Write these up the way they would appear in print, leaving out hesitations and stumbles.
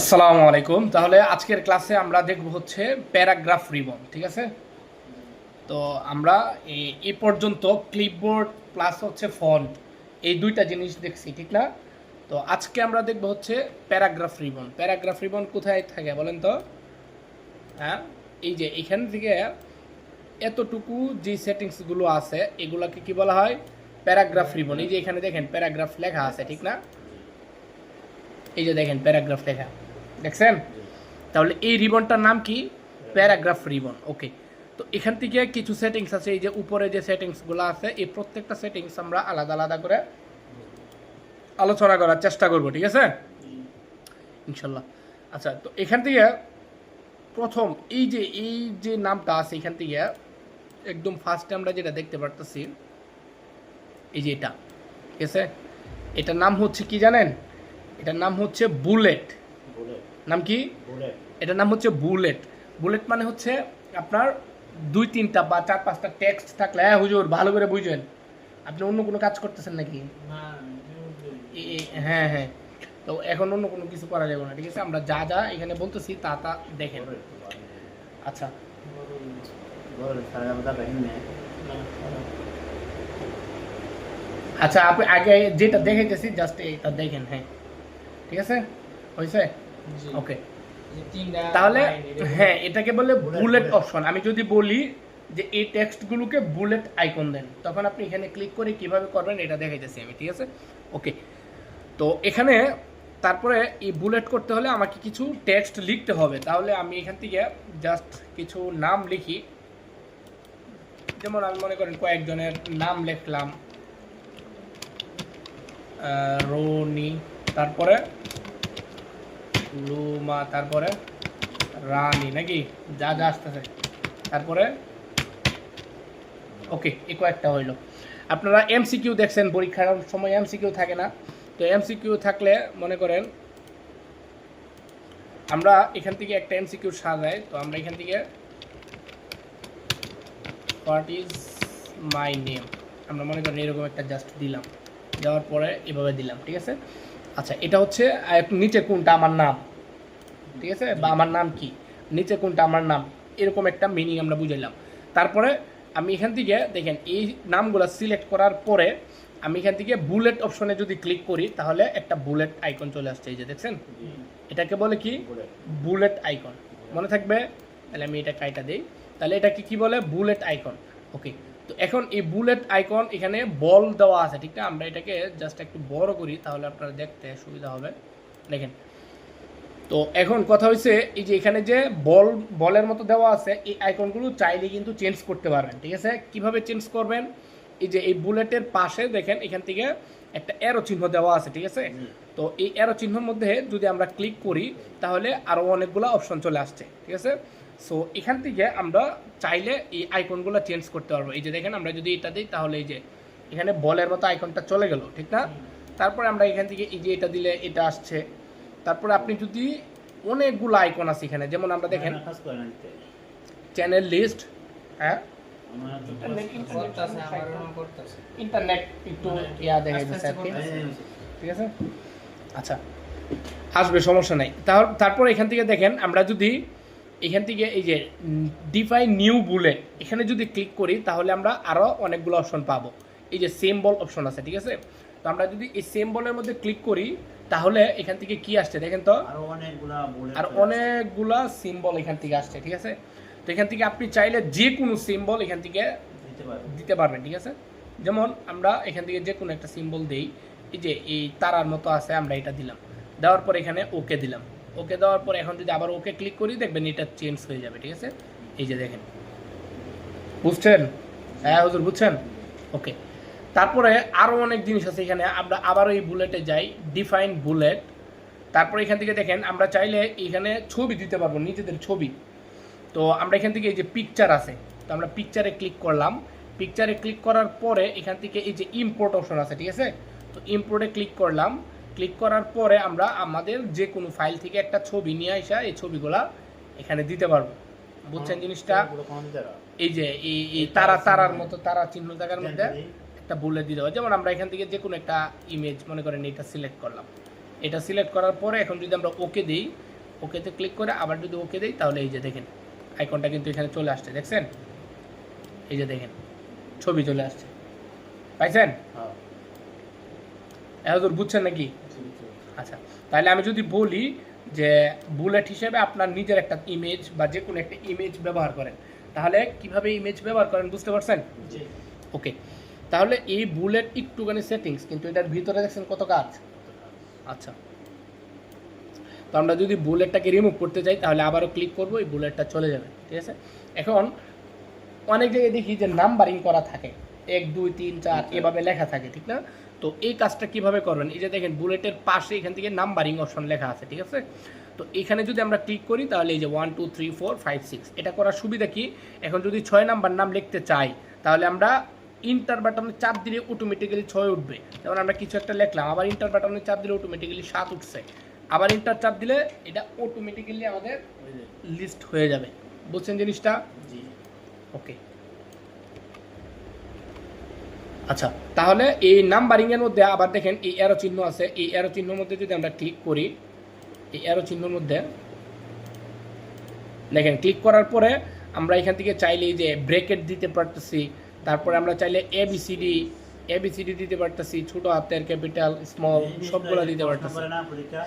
আসসালামু আলাইকুম। তাহলে আজকের ক্লাসে আমরা দেখব হচ্ছে প্যারাগ্রাফ রিবন, ঠিক আছে? তো আমরা এই পর্যন্ত ক্লিপবোর্ড প্লাস হচ্ছে ফন্ট এই দুইটা জিনিস দেখছি, ঠিক না? তো আজকে আমরা দেখব হচ্ছে প্যারাগ্রাফ রিবন। প্যারাগ্রাফ রিবন কোথায় থাকে বলেন তো? হ্যাঁ, এই যে এখান থেকে এতটুকু যে সেটিংসগুলো আছে এগুলাকে কি বলা হয়? Paragraph ribbon. এই যে এখানে দেখেন প্যারাগ্রাফ লেখা আছে, ঠিক না? এই যে দেখেন প্যারাগ্রাফ লেখা, দেখছেন? তাহলে এই রিবনটার নাম কি? Paragraph ribbon. ওকে, তো এখান থেকে কিছু সেটিংস আছে, এই যে উপরে যে সেটিংসগুলো আছে এই প্রত্যেকটা সেটিংস আমরা আলাদা আলাদা করে আলোচনা করার চেষ্টা করব, ঠিক আছে ইনশাল্লাহ। আচ্ছা, তো এখান থেকে প্রথম এই যে নামটা আছে এখান থেকে একদম ফার্স্টে আমরা যেটা দেখতে পারতেছি এই যে এটা, ঠিক আছে? এটার নাম হচ্ছে কি জানেন? এটার নাম হচ্ছে বুলেট। নাম কি? এটার নাম হচ্ছে বুলেট। বুলেট মানে হচ্ছে আপনার দুই তিনটা বা চার পাঁচটা টেক্সট থাকলে, হ্যাঁ হুজুর ভালো করে বুঝবেন, আপনি অন্য কোনো কাজ করতেছেন নাকি? হ্যাঁ হ্যাঁ, তো এখন অন্য কোনো কিছু করা যাবে না, ঠিক আছে? আমরা যা যা এখানে বলতেছি তা তা দেখেন। আচ্ছা, আচ্ছা আপনি আগে যেটা দেখাইতেছি জাস্ট এটা দেখেন, হ্যাঁ ঠিক আছে, হয়েছে? ওকে, তাহলে হ্যাঁ এটাকে বলে বুলেট অপশন। আমি যদি বলি যে এই টেক্সটগুলোকে বুলেট আইকন দেন, তখন আপনি এখানে ক্লিক করে কিভাবে করবেন এটা দেখাইতেছি আমি, ঠিক আছে? ওকে, তো এখানে তারপরে এই বুলেট করতে হলে আমাকে কিছু টেক্সট লিখতে হবে। তাহলে আমি এখান থেকে জাস্ট কিছু নাম লিখি, যেমন আমি মনে করেন কয়েকজনের নাম লিখলাম, রনি, তারপরে লুমা, তারপরে রানী, নাকি যা যা আসতেছে, তারপরে ওকে এই কয়েকটা হইলো। আপনারা এমসিকিউ দেখছেন পরীক্ষার সময়, এমসিকিউ থাকে না? তো এমসিকিউ থাকলে মনে করেন আমরা এখান থেকে একটা এমসিকিউ সাজাই, তো আমরা এখান থেকে হোয়াট ইজ মাই নেম আমরা মনে করেন এরকম একটা জাস্ট দিলাম, দেওয়ার পরে এভাবে দিলাম, ঠিক আছে? আচ্ছা, এটা হচ্ছে নিচে কোনটা আমার নাম, ঠিক আছে? বা আমার নাম কি, নিচে কোনটা আমার নাম, এরকম একটা মিনিং আমরা বুঝাইলাম। তারপরে আমি এখান থেকে দেখেন এই নামগুলো সিলেক্ট করার পরে আমি এখান থেকে বুলেট অপশনে যদি ক্লিক করি তাহলে একটা বুলেট আইকন চলে আসছে, এই যে দেখছেন, এটাকে বলে কি? Bullet icon. মনে থাকবে? তাহলে আমি এটা কাইটা দিই, তাহলে এটাকে কি বলে? Bullet icon. ওকে, তো এখন এই বুলেট আইকন এখানে বল দেওয়া আছে, ঠিক না? আমরা এটাকে জাস্ট একটু বড় করি তাহলে আপনারা দেখতে সুবিধা হবে, দেখেন। তো এখন কথা হচ্ছে এই যে এখানে যে বলের মতো দেওয়া আছে এই আইকনগুলো চাইলে কিন্তু চেঞ্জ করতে পারবেন, ঠিক আছে? কিভাবে চেঞ্জ করবেন? এই যে এই বুলেটের পাশে দেখেন এখান থেকে একটা অ্যারো চিহ্ন দেওয়া আছে, ঠিক আছে? তো এই অ্যারো চিহ্নের মধ্যে যদি আমরা ক্লিক করি তাহলে আরও অনেকগুলো অপশন চলে আসছে, ঠিক আছে? সো এখান থেকে আমরা চাইলে এই আইকনগুলো চেঞ্জ করতে পারবো। এই যে দেখেন আমরা যদি এটা দিই তাহলে এই যে এখানে বলের মতো আইকনটা চলে গেল, ঠিক না? তারপরে আমরা এখান থেকে এই যে এটা দিলে এটা আসছে। তারপরে আপনি যদি অনেকগুলো আইকন আছে এখানে, যেমন আমরা দেখেন চ্যানেল লিস্ট, হ্যাঁ ইন্টারনেট একটু ইয়া দেখা যাচ্ছে আর কি, ঠিক আছে? আচ্ছা, আসবে, সমস্যা নাই। তারপর এখান থেকে দেখেন আমরা যদি এখান থেকে এই যে ডিফাইন নিউ বুলেট এখানে যদি ক্লিক করি তাহলে আমরা আরও অনেকগুলো অপশন পাবো। এই যে সিম্বল অপশন আছে, ঠিক আছে? তো আমরা যদি এই সিম্বলের মধ্যে ক্লিক করি তাহলে এখান থেকে কি আসছে দেখেন তো, আর অনেকগুলা সিম্বল এখান থেকে আসছে, ঠিক আছে? তো এখান থেকে আপনি চাইলে যে কোনো সিম্বল এখান থেকে দিতে পারবেন, ঠিক আছে? যেমন আমরা এখান থেকে যে কোনো একটা সিম্বল দেই, এই যে এই তারার মতো আছে, আমরা এটা দিলাম, দেওয়ার পর এখানে ওকে দিলাম। ওকে দেওয়ার পর এখন যদি আবার ওকে ক্লিক করি দেখবেন এটা চেঞ্জ হয়ে যাবে, ঠিক আছে? এই যে দেখেন, বুঝছেন? হ্যাঁ হুজুর বুঝছেন? ওকে, তারপরে আরও অনেক জিনিস আছে এখানে। আমরা আবারও এই বুলেটে যাই, ডিফাইন বুলেট। তারপরে এখান থেকে দেখেন আমরা চাইলে এখানে ছবি দিতে পারবো, নিজেদের ছবি। তো আমরা এখান থেকে এই যে পিকচার আছে, তো আমরা পিকচারে ক্লিক করলাম। পিকচারে ক্লিক করার পরে এখান থেকে এই যে ইম্পোর্ট অপশন আছে, ঠিক আছে? তো ইম্পোর্টে ক্লিক করলাম। ক্লিক করার পরে আমরা আমাদের যে কোনো ফাইল থেকে একটা ছবি নিয়ে আসা এই ছবিগুলা এখানে দিতে পারবো, বুঝছেন জিনিসটা? এই যে এই তারার মতো তারা চিহ্ন জায়গার মধ্যে একটা বুলেট দিতে হবে। যেমন আমরা এখান থেকে যে কোনো একটা ইমেজ মনে করেন এটা সিলেক্ট করলাম, এটা সিলেক্ট করার পরে এখন যদি আমরা ওকে দিই ওকেতে ক্লিক করে আবার যদি ওকে দেই তাহলে এই যে দেখেন আইকনটা কিন্তু এখানে চলে আসছে, দেখছেন? এই যে দেখেন ছবি চলে আসছে, পাইছেন? এতদূর বুঝছেন নাকি? আচ্ছা, তাহলে আমি যদি বলি যে বুলেট হিসেবে আপনার নিজের একটা ইমেজ বা যে কোনো একটা ইমেজ ব্যবহার করেন, তাহলে কিভাবে ইমেজ ব্যবহার করেন বুঝতে পারছেন? ওকে, তাহলে এই বুলেট একটুখানি সেটিংস, কিন্তু এটার ভিতরে দেখছেন কত কাজ। আচ্ছা, তো আমরা যদি বুলেটটাকে রিমুভ করতে চাই তাহলে আবারও ক্লিক করবো, এই বুলেটটা চলে যাবে, ঠিক আছে? এখন অনেক জায়গায় দেখি যে নাম্বারিং করা থাকে, 1 2 3 4 এভাবে লেখা থাকে, ঠিক না? তো এই কাজটা কিভাবে করবেন, এই যে দেখেন বুলেটের পাশে এখান থেকে নাম্বারিং অপশন লেখা আছে, ঠিক আছে? তো এখানে যদি আমরা ক্লিক করি তাহলে এই যে 1 2 3 4 5 6, এটা করার সুবিধা কি, এখন যদি 6 নাম্বার নাম লিখতে চাই তাহলে আমরা ইন্টার বাটনে চাপ দিলে অটোমেটিক্যালি 6 উঠবে। যেমন আমরা কিছু একটা লিখলাম, আবার ইন্টার বাটনে চাপ দিলে অটোমেটিক্যালি 7 উঠছে, আবার ইন্টার চাপ দিলে এটা অটোমেটিক্যালি আমাদের লিস্ট হয়ে যাবে। বুঝছেন জিনিসটা? ওকে, আচ্ছা, তাহলে এই নাম্বারিংয়ের মধ্যে আবার দেখেন এই অ্যারো চিহ্ন আছে, এই অ্যারো চিহ্নের মধ্যে যদি আমরা ক্লিক করি, এই অ্যারো চিহ্নের মধ্যে দেখেন ক্লিক করার পরে আমরা এখান থেকে চাইলে যে ব্রেকেট দিতে পারতেছি, তারপরে আমরা চাইলে এবিসিডি দিতে পারতেছি, ছোট হাতের, ক্যাপিটাল, স্মল সবগুলো দিতে পারতেছি।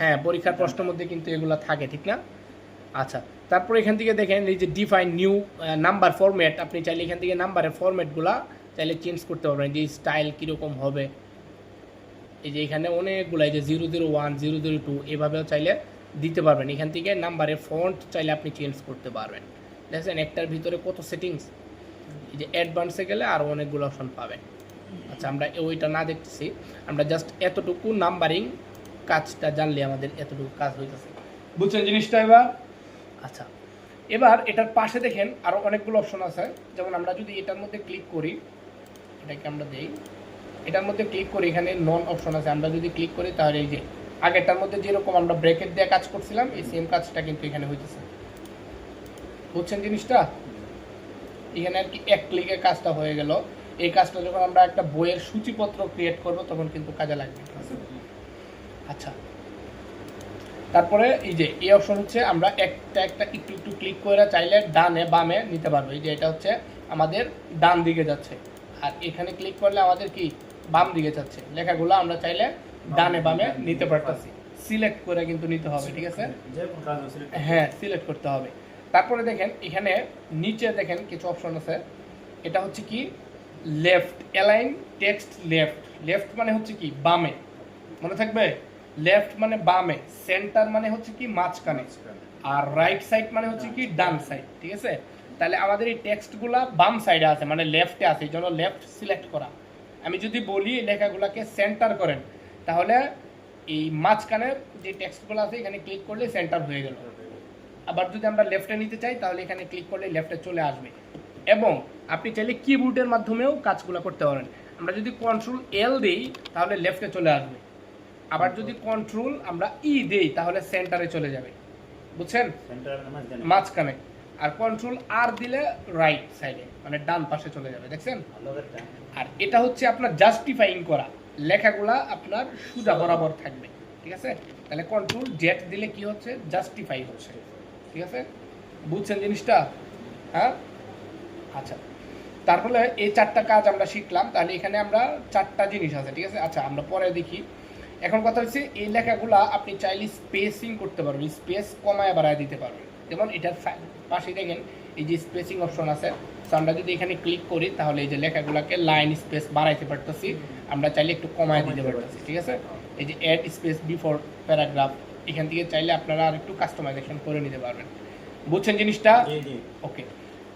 হ্যাঁ, পরীক্ষার প্রশ্নের মধ্যে কিন্তু এগুলো থাকে, ঠিক না? আচ্ছা, তারপরে এখান থেকে দেখেন এই যে ডিফাইন নিউ নাম্বার ফরম্যাট, আপনি চাইলে এখান থেকে নাম্বারের ফরম্যাটগুলা চাইলে চেঞ্জ করতে পারবেন, যে স্টাইল কীরকম হবে। এই যে এখানে অনেকগুলো, এই যে 001 002 এভাবেও চাইলে দিতে পারবেন। এখান থেকে নাম্বারের ফন্ট চাইলে আপনি চেঞ্জ করতে পারবেন। দেখছেন একটার ভিতরে কত সেটিংস। এই যে অ্যাডভান্সে গেলে আরও অনেকগুলো অপশন পাবেন। আচ্ছা, আমরা ওইটা না দেখতেছি, আমরা জাস্ট এতটুকু নাম্বারিং কাজটা জানলে আমাদের এতটুকু কাজ হইতেছে। বুঝছেন জিনিসটা এবার? আচ্ছা, এবার এটার পাশে দেখেন আরও অনেকগুলো অপশন আছে। যেমন আমরা যদি এটার মধ্যে ক্লিক করি, এটাকে আমরা দেই, এটার মধ্যে ক্লিক করি, এখানে নন অপশন আছে, আমরা যদি ক্লিক করি তাহলে এই যে আগেরটার মধ্যে যেরকম আমরা ব্রেকেট দিয়ে কাজ করছিলাম এই সেম কাজটা কিন্তু এখানে হইতেছে। বুঝছেন জিনিসটা? এখানে আর কি এক ক্লিকে কাজটা হয়ে গেল। এই কাজটা যখন আমরা একটা বইয়ের সূচিপত্র ক্রিয়েট করব তখন কিন্তু কাজে লাগবে। আচ্ছা, তারপরে এই যে এই অপশন হচ্ছে আমরা একটা একটা একটু একটু ক্লিক করে চাইলে ডানে বামে নিতে পারবো। এই যে এটা হচ্ছে আমাদের ডান দিকে যাচ্ছে, আর এখানে ক্লিক করলে আমাদের কি বাম দিকে যাচ্ছে। লেখাগুলো আমরা চাইলে ডানে বামে নিতে পারতেছি, সিলেক্ট করে কিন্তু নিতে হবে, ঠিক আছে? হ্যাঁ, সিলেক্ট করতে হবে। তারপরে দেখেন এখানে নিচে দেখেন কিছু অপশন আছে, এটা হচ্ছে কি left align text. Left, left মানে হচ্ছে কি বামে, মনে থাকবে? লেফট মানে বামে, সেন্টার মানে হচ্ছে কি মাঝখানে, আর রাইট সাইড মানে হচ্ছে কি ডান সাইড, ঠিক আছে? তাহলে আমাদের এই টেক্সটগুলা বাম সাইডে আছে, মানে লেফটে আছে, এই জন্য লেফট সিলেক্ট করা। আমি যদি বলি লেখাগুলোকে সেন্টার করেন তাহলে এই মাঝখানের যে টেক্সটগুলো আছে এখানে ক্লিক করলে সেন্টার হয়ে গেল। আবার যদি আমরা লেফটে নিতে চাই তাহলে এখানে ক্লিক করলে লেফটে চলে আসবে। এবং আপনি চাইলে কিবোর্ডের মাধ্যমেও কাজগুলো করতে পারেন। আমরা যদি কন্ট্রোল এল দিই তাহলে লেফটে চলে আসবে, আবার যদি কন্ট্রোল আমরা ই দেই তাহলে সেন্টারে চলে যাবে। বুঝছেন? মাঝখানে। আর কন্ট্রোল আর দিলে রাইট সাইডে, মানে ডান পাশে চলে যাবে, দেখছেন? আর এটা হচ্ছে আপনার জাস্টিফাইং করা, লেখাগুলা আপনার সোজা বরাবর থাকবে, ঠিক আছে? তাহলে কন্ট্রোল জেড দিলে কি হচ্ছে, জাস্টিফাই হচ্ছে, ঠিক আছে? বুঝছেন জিনিসটা? হ্যাঁ, আচ্ছা, তারপরে এই 4টা কাজ আমরা শিখলাম। তাহলে এখানে আমরা 4টা জিনিস আছে, ঠিক আছে? আচ্ছা, আমরা পরে দেখি। এখন কথা হচ্ছে এই লেখাগুলা আপনি চাইলে স্পেসিং করতে পারবেন, স্পেস কমায় বাড়ায় দিতে পারবেন। যেমন এটার পাশে দেখেন এই যে স্পেসিং অপশন আছে, তো আমরা যদি এখানে ক্লিক করি তাহলে এই যে লেখাগুলোকে লাইন স্পেস বাড়াইতে পারতেছি, আমরা চাইলে একটু কমায় দিতে পারতেছি, ঠিক আছে? এই যে অ্যাড স্পেস বিফোর প্যারাগ্রাফ, এখান থেকে চাইলে আপনারা আর একটু কাস্টমাইজেশন করে নিতে পারবেন। বুঝছেন জিনিসটা? ওকে,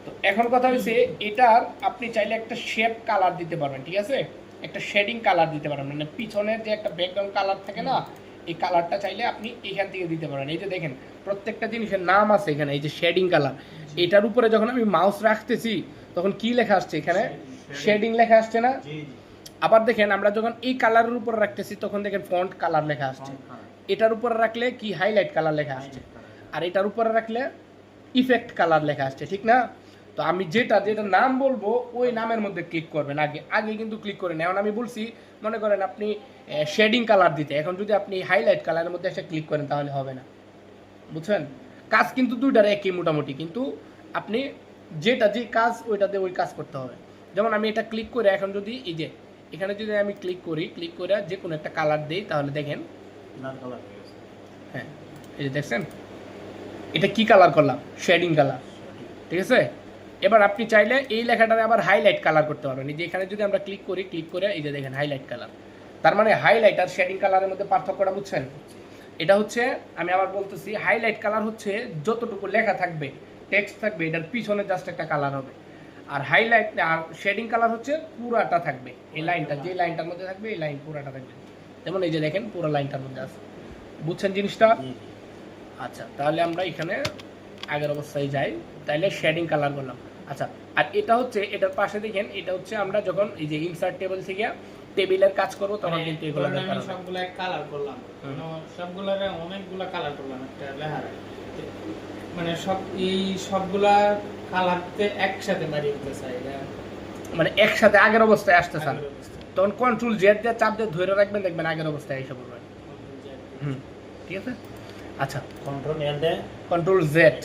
তো এখন কথা হচ্ছে এটার আপনি চাইলে একটা শেপ কালার দিতে পারবেন, ঠিক আছে? একটা শেডিং কালার দিতে পারবেন, মানে পিছনের যে একটা ব্যাকগ্রাউন্ড কালার থাকে না, এই কালারটা চাইলে আপনি এখান থেকে দিতে পারেন। এই যে দেখেন প্রত্যেকটা জিনিসের নাম আছে এখানে, এই যে শেডিং কালার, এটার উপরে যখন আমি মাউস রাখতেছি তখন কি লেখা আসছে এখানে, শেডিং লেখা আসছে না? আবার দেখেন আমরা যখন এই কালারের উপরে রাখতেছি তখন দেখেন ফন্ট কালার লেখা আসছে, এটার উপরে রাখলে কি হাইলাইট কালার লেখা আসছে, আর এটার উপরে রাখলে ইফেক্ট কালার লেখা আসছে, ঠিক না? তো আমি যেটা নাম বলবো ওই নামের মধ্যে ক্লিক করবেন, আগে কিন্তু ক্লিক করেন। এখন আমি বলছি মনে করেন আপনি শেডিং কালার দিতে, এখন যদি আপনি হাইলাইট কালারের মধ্যে এসে ক্লিক করেন তাহলে হবে না, বুঝছেন? কাজ কিন্তু দুইটার একই মোটামুটি, কিন্তু আপনি যে কাজ ওইটাতে ওই কাজ করতে হবে। যেমন আমি এটা ক্লিক করে এখন যদি এই যে এখানে যদি আমি ক্লিক করে যে কোনো একটা কালার দিই, তাহলে দেখেন হ্যাঁ, এই যে দেখছেন এটা কি কালার করলাম, শেডিং কালার, ঠিক আছে? এবার আপনি চাইলে এই লেখাটারে আবার হাইলাইট কালার করতে পারবেন। এই যে এখানে যদি আমরা ক্লিক করে এই যে দেখেন হাইলাইট কালার, তার মানে হাইলাইট আর শেডিং কালারের মধ্যে পার্থক্যটা বুঝছেন? এটা হচ্ছে, আমি আবার বলতেছি, হাইলাইট কালার হচ্ছে যতটুকু লেখা থাকবে, টেক্সট থাকবে, এটার পিছনে জাস্ট একটা কালার হবে। আর হাইলাইট আর শেডিং কালার হচ্ছে পুরাটা থাকবে, এই লাইনটা যে লাইনটার মধ্যে থাকবে এই লাইন পুরাটা থাকবে। যেমন এই যে দেখেন পুরো লাইনটার মধ্যে আছে, বুঝছেন জিনিসটা? আচ্ছা, তাহলে আমরা এখানে আগের অবস্থায় যাই, তাহলে শেডিং কালার করলাম। আচ্ছা, আর এটা হচ্ছে এটার পাশে দেখেন, এটা হচ্ছে আমরা যখন এই যে ইনসার্ট টেবিল থেকে টেবিলের কাজ করব তখন কিন্তু এগুলো আমি সবগুলা কালার করলাম, সবগুলারে অনেকগুলা কালার করলাম একটা লেখার, মানে সব এই সবগুলা কালারতে একসাথে মারিয়ে দিতে চাই, মানে একসাথে আগের অবস্থায় আসতে চান, তখন কন্ট্রোল জেড দিয়ে চাপ দিয়ে ধরে রাখবেন, দেখবেন আগের অবস্থায় এসে পড়বেন। ঠিক আছে। আচ্ছা, কন্ট্রোল জেড,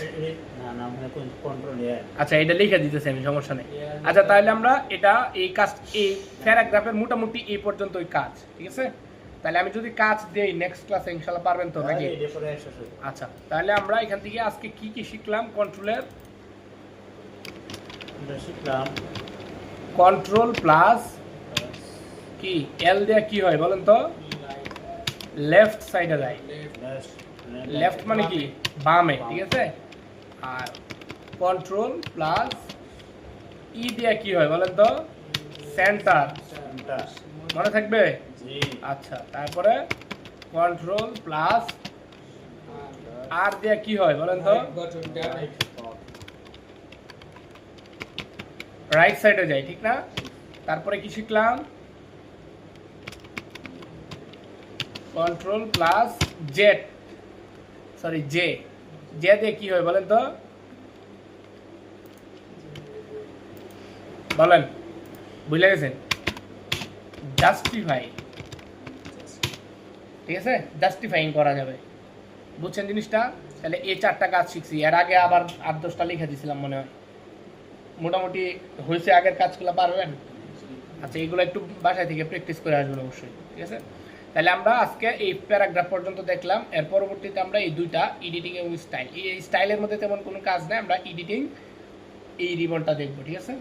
আচ্ছা এটা লিখে দিতেছি আমি, সমস্যা নেই। আচ্ছা, তাহলে আমরা এটা এই কাজ, এই প্যারাগ্রাফের মোটামুটি এই পর্যন্তই কাজ, ঠিক আছে? তাহলে আমি যদি কাজ দেই নেক্সট ক্লাসে ইনশাআল্লাহ পারবেন তো নাকি? আচ্ছা, তাহলে আমরা এখান থেকে আজকে কি কি শিখলাম? কন্ট্রোলের শিখলাম কন্ট্রোল প্লাস কি এল দিয়ে কি হয় বলেন তো? লেফট সাইডে যায়, লেফট মানে কি বামে, ঠিক আছে? আর কন্ট্রোল প্লাস ই দিয়ে কি হয় বলেন তো? সেন্টার, মনে থাকবে? আচ্ছা, তারপরে কন্ট্রোল প্লাস আর দিয়ে কি হয় বলেন তো? রাইট সাইডে যায়, ঠিক না? তারপরে কি শিখলাম? Control plus Z, sorry J, J দিয়ে কি হয় বলেন তো? বলেন, বুঝলে গেছেন? জাস্টিফাই, ঠিক আছে? জাস্টিফাইং করা যাবে, বুঝছেন জিনিসটা? তাহলে এই 4টা কাজ শিখছি, এর আগে আবার 8-10টা লিখে দিয়েছিলাম মনে হয়, মোটামুটি হয়েছে। আগের কাজগুলো পারবেন? আচ্ছা, এগুলো একটু বাসায় থেকে প্র্যাকটিস করে আসবেন অবশ্যই, ঠিক আছে? তাহলে আমরা আজকে এই প্যারাগ্রাফ পর্যন্ত দেখলাম, এর পরবর্তীতে আমরা এই দুইটা এডিটিং এবং স্টাইল, এই স্টাইলের মধ্যে তেমন কোনো কাজ নেই, আমরা এডিটিং এই রিবনটা দেখবো, ঠিক আছে?